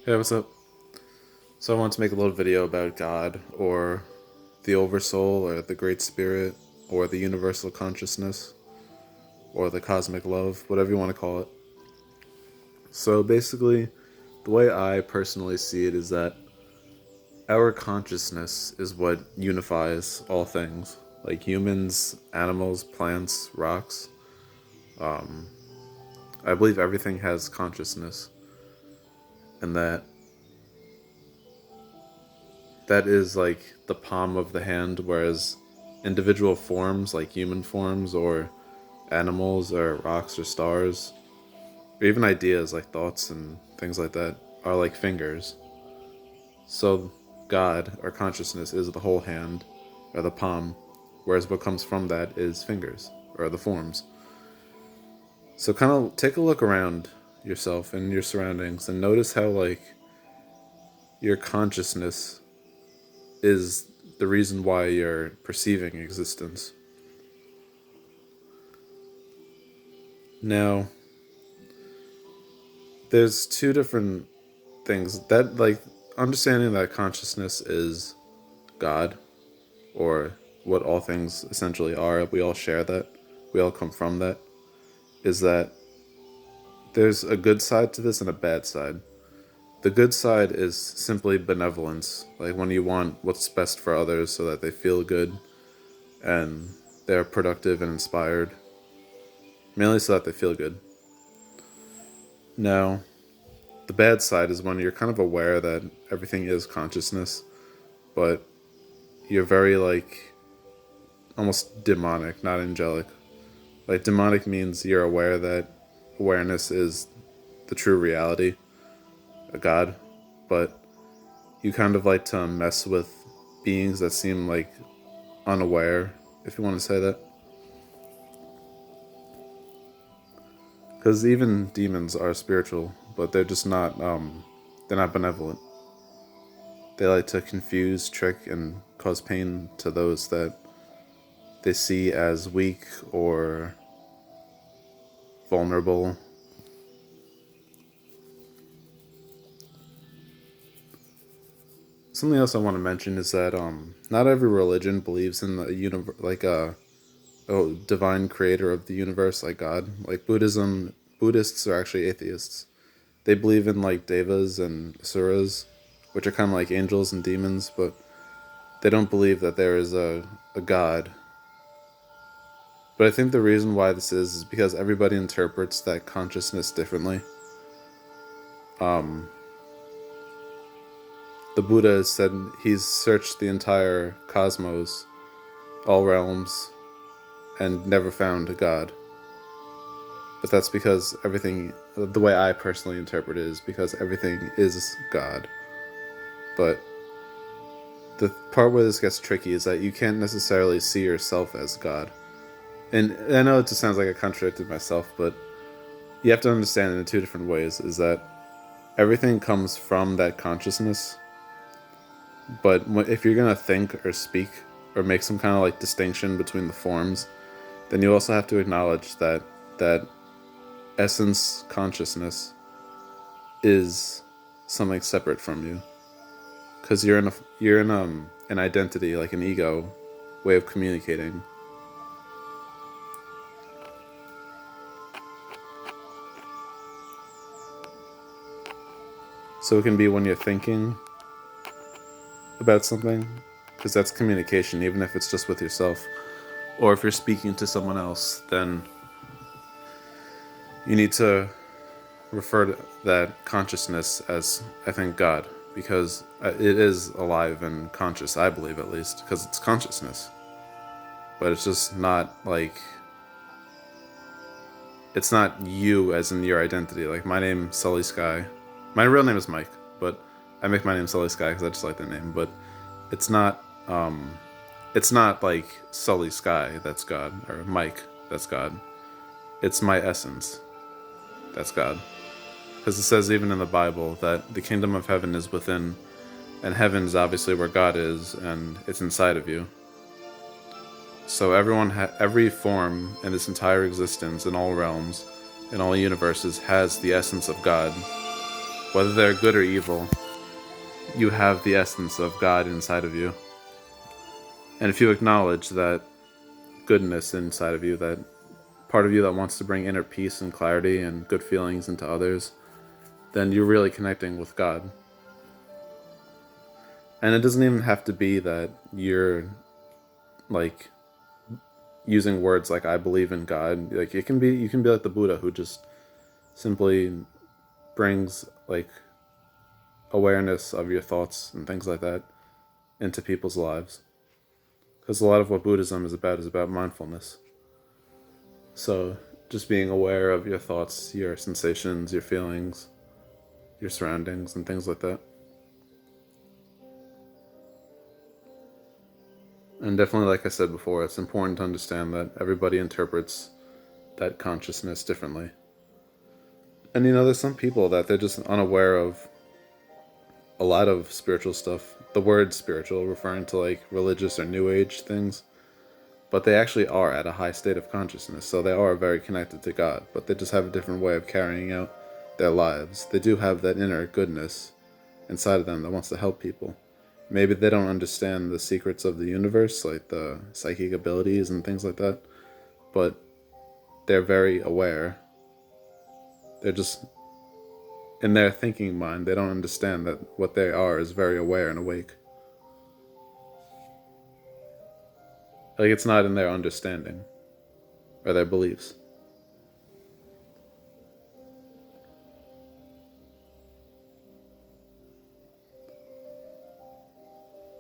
Hey, what's up? So I want to make a little video about God, or the Oversoul, or the Great Spirit, or the Universal Consciousness, or the Cosmic Love, whatever you want to call it. So basically, the way I personally see it is that our consciousness is what unifies all things, like humans, animals, plants, rocks. I believe everything has consciousness, and that is like the palm of the hand, whereas individual forms like human forms or animals or rocks or stars or even ideas like thoughts and things like that are like fingers. So God or consciousness is the whole hand or the palm, whereas what comes from that is fingers or the forms. So kind of take a look around yourself and your surroundings and notice how like your consciousness is the reason why you're perceiving existence. Now, there's two different things that like understanding that consciousness is God, or what all things essentially are. We all share that. We all come from that. Is that there's a good side to this and a bad side. The good side is simply benevolence, like when you want what's best for others so that they feel good and they're productive and inspired, mainly so that they feel good. Now, the bad side is when you're kind of aware that everything is consciousness, but you're very like almost demonic, not angelic. Like demonic means you're aware that awareness is the true reality, a god, but you kind of like to mess with beings that seem like unaware, if you want to say that. Because even demons are spiritual, but they're just not they're not benevolent. They like to confuse, trick, and cause pain to those that they see as weak or vulnerable. Something else I want to mention is that not every religion believes in a divine creator of the universe like God. Like Buddhists are actually atheists. They believe in like devas and asuras, which are kind of like angels and demons, but they don't believe that there is a God. But I think the reason why this is because everybody interprets that consciousness differently. The Buddha said he's searched the entire cosmos, all realms, and never found a God. But that's because everything, the way I personally interpret it, is because everything is God. But the part where this gets tricky is that you can't necessarily see yourself as God. And I know it just sounds like I contradicted myself, but you have to understand it in two different ways. Is that everything comes from that consciousness, but if you're gonna think or speak or make some kind of like distinction between the forms, then you also have to acknowledge that essence consciousness is something separate from you, because you're in an identity, like an ego way of communicating. So it can be when you're thinking about something, because that's communication, even if it's just with yourself, or if you're speaking to someone else, then you need to refer to that consciousness as, I think, God, because it is alive and conscious, I believe, at least, because it's consciousness. But it's just not like, it's not you as in your identity. Like, my name, Sully Sky. My real name is Mike, but I make my name Sully Sky because I just like that name. But it's not, it's not like Sully Sky, that's God, or Mike, that's God. It's my essence, that's God. Because it says even in the Bible that the kingdom of heaven is within, and heaven is obviously where God is, and it's inside of you. So every form in this entire existence, in all realms, in all universes, has the essence of God Whether they're good or evil, you have the essence of God inside of you. And if you acknowledge that goodness inside of you, that part of you that wants to bring inner peace and clarity and good feelings into others, then you're really connecting with God. And it doesn't even have to be that you're like using words like I believe in God. Like it can be, you can be like the Buddha who just simply brings like awareness of your thoughts and things like that into people's lives. Because a lot of what Buddhism is about mindfulness. So just being aware of your thoughts, your sensations, your feelings, your surroundings, and things like that. And definitely, like I said before, it's important to understand that everybody interprets that consciousness differently. And there's some people that they're just unaware of a lot of spiritual stuff. The word spiritual referring to like religious or new age things. But they actually are at a high state of consciousness, so they are very connected to God, but they just have a different way of carrying out their lives. They do have that inner goodness inside of them that wants to help people. Maybe they don't understand the secrets of the universe, like the psychic abilities and things like that, but they're very aware. They're just, in their thinking mind, they don't understand that what they are is very aware and awake. Like it's not in their understanding or their beliefs.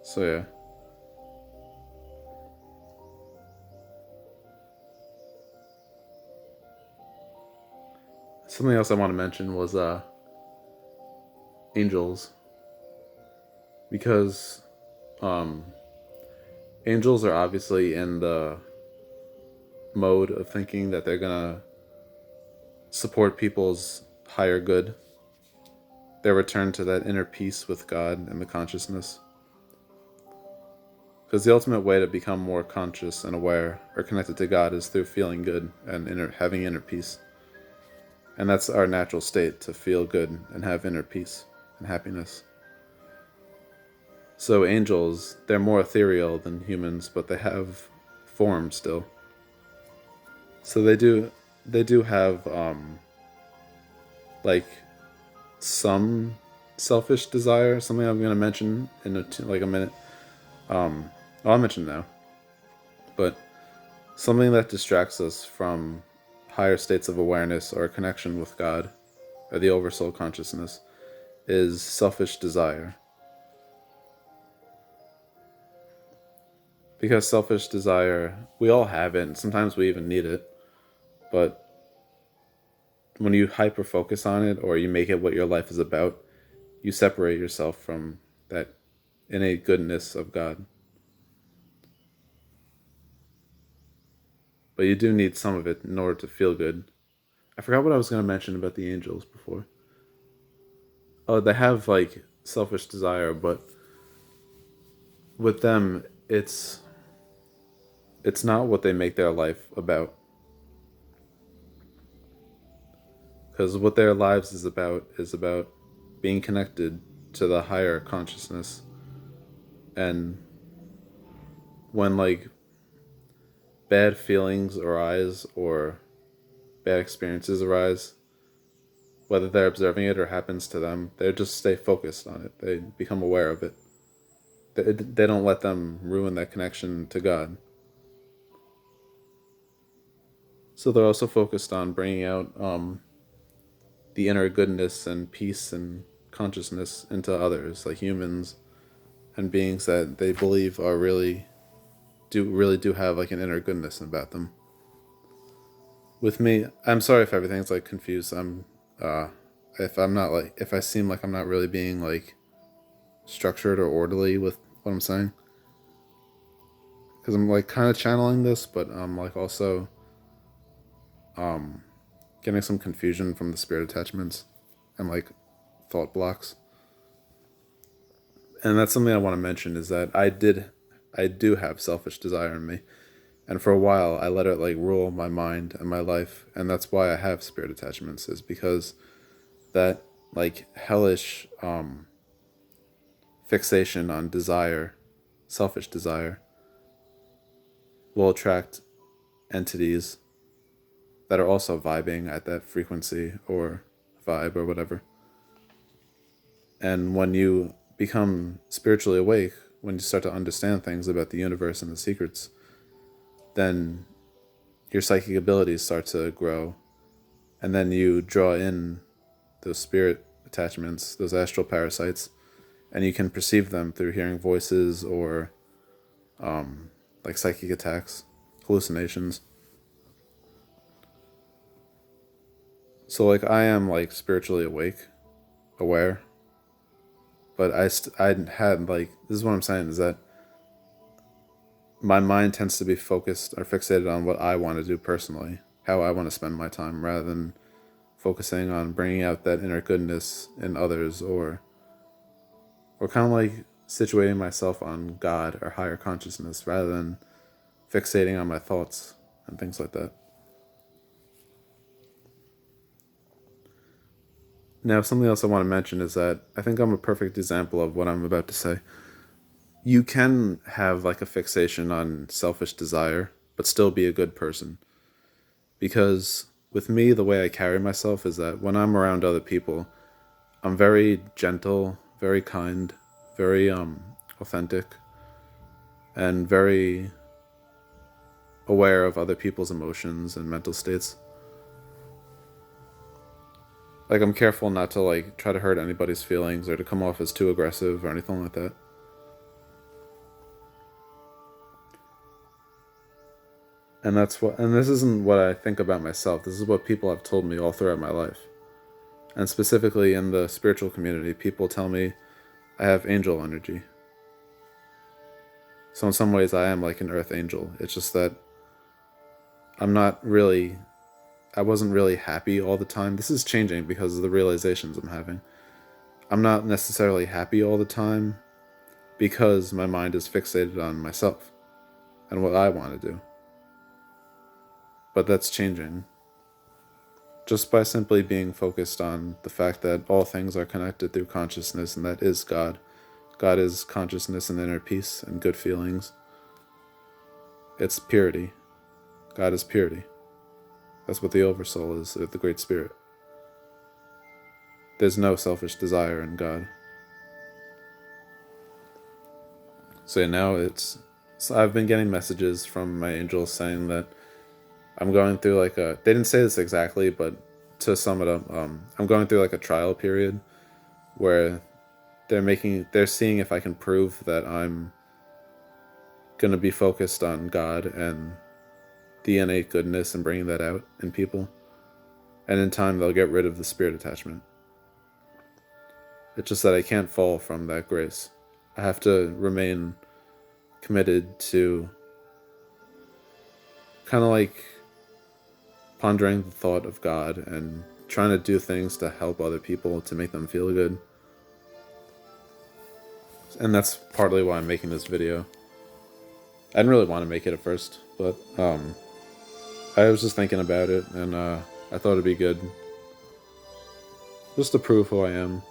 So yeah. Something else I want to mention was angels, because um, angels are obviously in the mode of thinking that they're gonna support people's higher good, their return to that inner peace with God and the consciousness. Because the ultimate way to become more conscious and aware or connected to God is through feeling good and having inner peace. And that's our natural state, to feel good and have inner peace and happiness. So angels, they're more ethereal than humans, but they have form still. So they do have like some selfish desire, something I'm going to mention in a minute. I'll mention now. But something that distracts us from higher states of awareness or connection with God or the oversoul consciousness is selfish desire. Because selfish desire, we all have it, and sometimes we even need it. But when you hyper focus on it or you make it what your life is about, you separate yourself from that innate goodness of God. But you do need some of it in order to feel good. I forgot what I was going to mention about the angels before. Oh, they have like selfish desire, but with them, it's not what they make their life about. Because what their lives is about being connected to the higher consciousness. And when like bad feelings arise or bad experiences arise, whether they're observing it or happens to them, they just stay focused on it. They become aware of it. They don't let them ruin that connection to God. So they're also focused on bringing out the inner goodness and peace and consciousness into others, like humans and beings that they believe are really do have like an inner goodness about them. With me, I'm sorry if everything's like confused. Uh if I'm not like, if I seem like I'm not really being like structured or orderly with what I'm saying, because I'm like kind of channeling this, but I'm like also getting some confusion from the spirit attachments and like thought blocks. And that's something I want to mention, is that I do have selfish desire in me, and for a while I let it like rule my mind and my life, and that's why I have spirit attachments, is because that like hellish fixation on desire, selfish desire, will attract entities that are also vibing at that frequency or vibe or whatever. And when you become spiritually awake, when you start to understand things about the universe and the secrets, then your psychic abilities start to grow. And then you draw in those spirit attachments, those astral parasites, and you can perceive them through hearing voices or like psychic attacks, hallucinations. So like I am like spiritually awake, aware, but I had like, this is what I'm saying, is that my mind tends to be focused or fixated on what I want to do personally, how I want to spend my time, rather than focusing on bringing out that inner goodness in others, or kind of like situating myself on God or higher consciousness rather than fixating on my thoughts and things like that. Now, something else I want to mention is that I think I'm a perfect example of what I'm about to say. You can have like a fixation on selfish desire, but still be a good person. Because with me, the way I carry myself is that when I'm around other people, I'm very gentle, very kind, very authentic, and very aware of other people's emotions and mental states. Like I'm careful not to like try to hurt anybody's feelings or to come off as too aggressive or anything like that. And this isn't what I think about myself. This is what people have told me all throughout my life. And specifically in the spiritual community, people tell me I have angel energy. So in some ways I am like an earth angel. It's just that I'm not really I wasn't really happy all the time. This is changing because of the realizations I'm having. I'm not necessarily happy all the time because my mind is fixated on myself and what I want to do. But that's changing. Just by simply being focused on the fact that all things are connected through consciousness, and that is God. God is consciousness and inner peace and good feelings. It's purity. God is purity. That's what the Oversoul is, the Great Spirit. There's no selfish desire in God. So now so I've been getting messages from my angels saying that I'm going through like they didn't say this exactly, but to sum it up, I'm going through like a trial period where they're seeing if I can prove that I'm going to be focused on God and the innate goodness and bringing that out in people. And in time, they'll get rid of the spirit attachment. It's just that I can't fall from that grace. I have to remain committed to kind of like pondering the thought of God and trying to do things to help other people to make them feel good. And that's partly why I'm making this video. I didn't really want to make it at first, but I was just thinking about it, and I thought it'd be good just to prove who I am.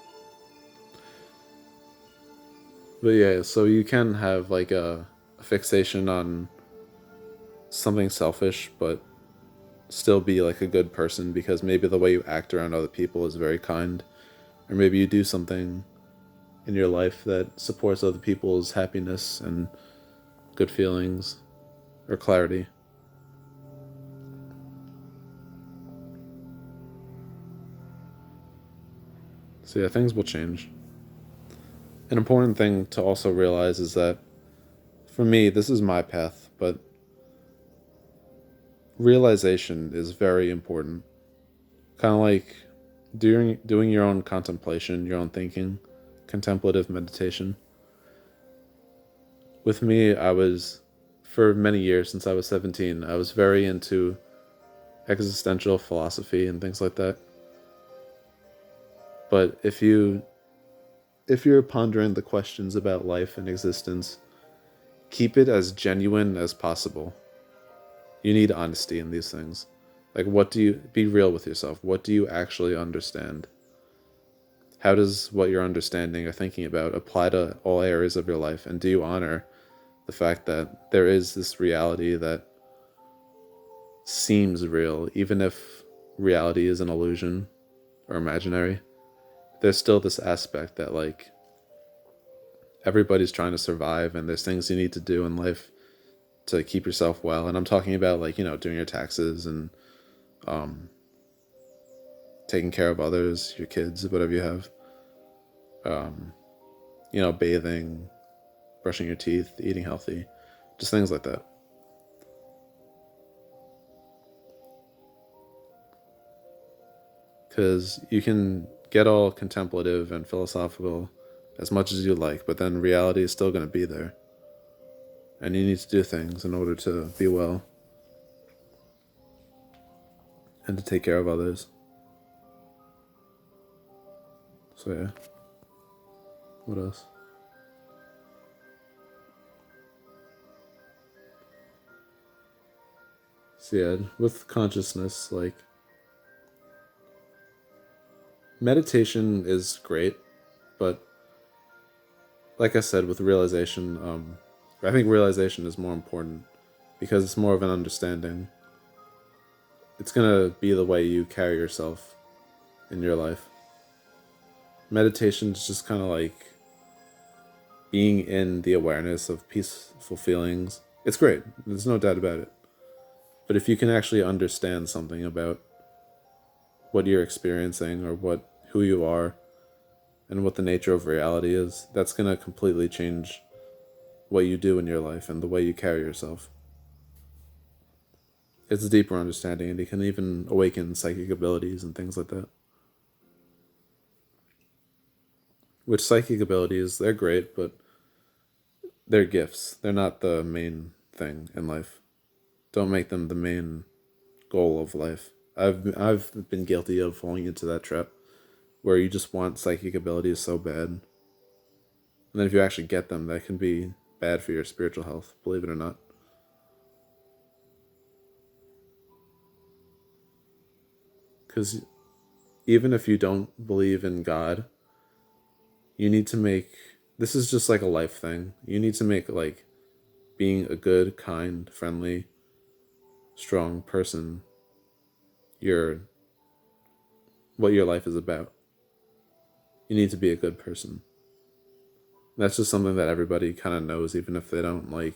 But yeah, so you can have like a fixation on something selfish, but still be like a good person because maybe the way you act around other people is very kind, or maybe you do something in your life that supports other people's happiness and good feelings or clarity. So yeah, things will change. An important thing to also realize is that for me, this is my path, but realization is very important. Kind of like doing your own contemplation, your own thinking, contemplative meditation. With me, for many years since I was 17, I was very into existential philosophy and things like that. But if you're pondering the questions about life and existence, keep it as genuine as possible. You need honesty in these things. Like, be real with yourself. What do you actually understand? how does what you're understanding or thinking about apply to all areas of your life? And do you honor the fact that there is this reality that seems real, even if reality is an illusion or imaginary? There's still this aspect that, like, everybody's trying to survive, and there's things you need to do in life to keep yourself well. And I'm talking about, like, doing your taxes and taking care of others, your kids, whatever you have. Bathing, brushing your teeth, eating healthy, just things like that. Because you can get all contemplative and philosophical as much as you like, but then reality is still going to be there. And you need to do things in order to be well and to take care of others. So, yeah. What else? So, yeah, with consciousness, like, meditation is great, but like I said, with realization, I think realization is more important because it's more of an understanding. It's gonna be the way you carry yourself in your life. Meditation is just kind of like being in the awareness of peaceful feelings. It's great, there's no doubt about it. But if you can actually understand something about what you're experiencing or who you are and what the nature of reality is, that's going to completely change what you do in your life and the way you carry yourself. It's a deeper understanding, and it can even awaken psychic abilities and things like that. Which psychic abilities, they're great, but they're gifts. They're not the main thing in life. Don't make them the main goal of life. I've been guilty of falling into that trap where you just want psychic abilities so bad. And then if you actually get them, that can be bad for your spiritual health, believe it or not. Because even if you don't believe in God, you need to make this is just like a life thing. You need to make, like, being a good, kind, friendly, strong person your what your life is about. You need to be a good person. That's just something that everybody kind of knows, even if they don't want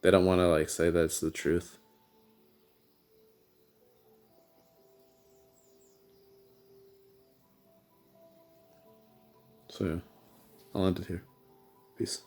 to, like, say that it's the truth. So, yeah, I'll end it here. Peace.